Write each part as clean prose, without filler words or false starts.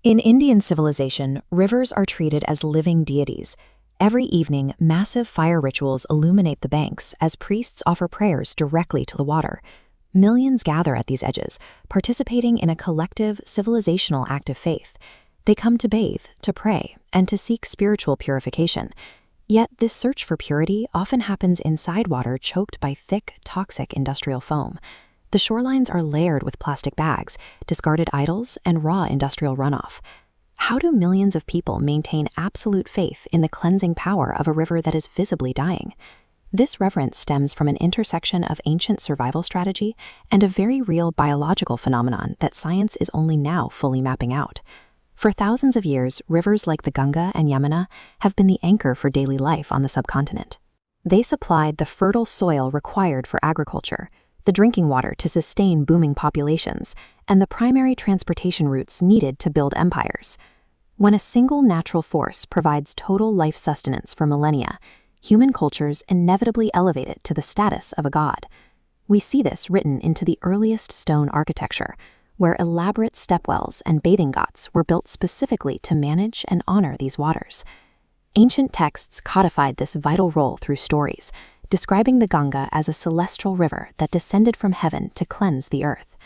In Indian civilization, rivers are treated as living deities. Every evening, massive fire rituals illuminate the banks as priests offer prayers directly to the water. Millions gather at these edges, participating in a collective, civilizational act of faith. They come to bathe, to pray, and to seek spiritual purification. Yet this search for purity often happens inside water choked by thick, toxic industrial foam. The shorelines are layered with plastic bags, discarded idols, and raw industrial runoff. How do millions of people maintain absolute faith in the cleansing power of a river that is visibly dying? This reverence stems from an intersection of ancient survival strategy and a very real biological phenomenon that science is only now fully mapping out. For thousands of years, rivers like the Ganga and Yamuna have been the anchor for daily life on the subcontinent. They supplied the fertile soil required for agriculture, the drinking water to sustain booming populations, and the primary transportation routes needed to build empires. When a single natural force provides total life sustenance for millennia, human cultures inevitably elevate it to the status of a god. We see this written into the earliest stone architecture, where elaborate stepwells and bathing ghats were built specifically to manage and honor these waters. Ancient texts codified this vital role through stories, describing the Ganga as a celestial river that descended from heaven to cleanse the earth.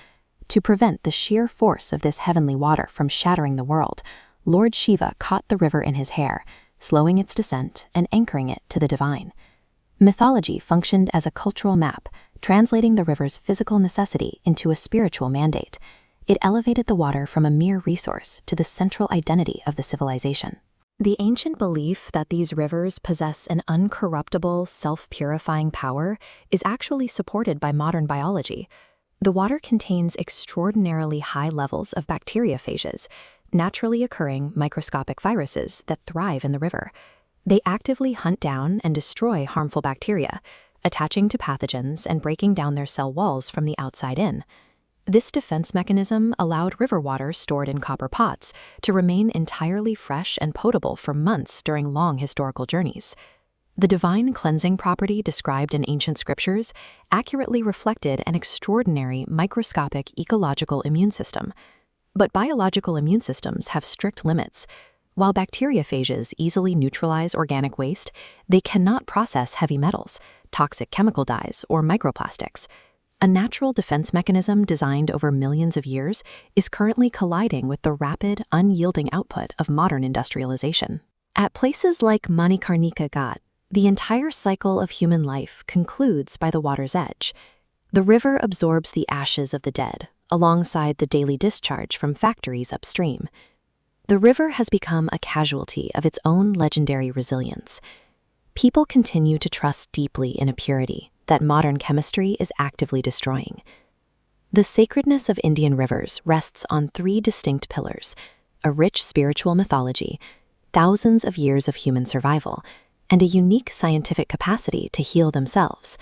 To prevent the sheer force of this heavenly water from shattering the world, Lord Shiva caught the river in his hair, slowing its descent and anchoring it to the divine. Mythology functioned as a cultural map, translating the river's physical necessity into a spiritual mandate. It elevated the water from a mere resource to the central identity of the civilization. The ancient belief that these rivers possess an uncorruptible, self-purifying power is actually supported by modern biology. The water contains extraordinarily high levels of bacteriophages, naturally occurring microscopic viruses that thrive in the river. They actively hunt down and destroy harmful bacteria, attaching to pathogens and breaking down their cell walls from the outside in. This defense mechanism allowed river water stored in copper pots to remain entirely fresh and potable for months during long historical journeys. The divine cleansing property described in ancient scriptures accurately reflected an extraordinary microscopic ecological immune system. But biological immune systems have strict limits. While bacteriophages easily neutralize organic waste, they cannot process heavy metals, toxic chemical dyes, or microplastics. A natural defense mechanism designed over millions of years is currently colliding with the rapid, unyielding output of modern industrialization. At places like Manikarnika Ghat, the entire cycle of human life concludes by the water's edge. The river absorbs the ashes of the dead, alongside the daily discharge from factories upstream. The river has become a casualty of its own legendary resilience. People continue to trust deeply in a purity that modern chemistry is actively destroying. The sacredness of Indian rivers rests on three distinct pillars: a rich spiritual mythology, thousands of years of human survival, and a unique scientific capacity to heal themselves.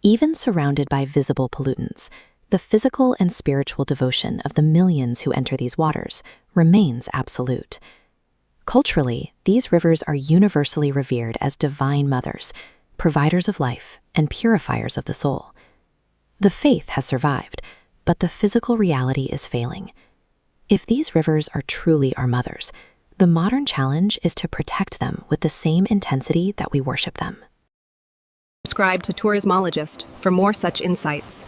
Even surrounded by visible pollutants, the physical and spiritual devotion of the millions who enter these waters remains absolute. Culturally, these rivers are universally revered as divine mothers, providers of life, and purifiers of the soul. The faith has survived, but the physical reality is failing. If these rivers are truly our mothers, the modern challenge is to protect them with the same intensity that we worship them. Subscribe to Tourismologist for more such insights.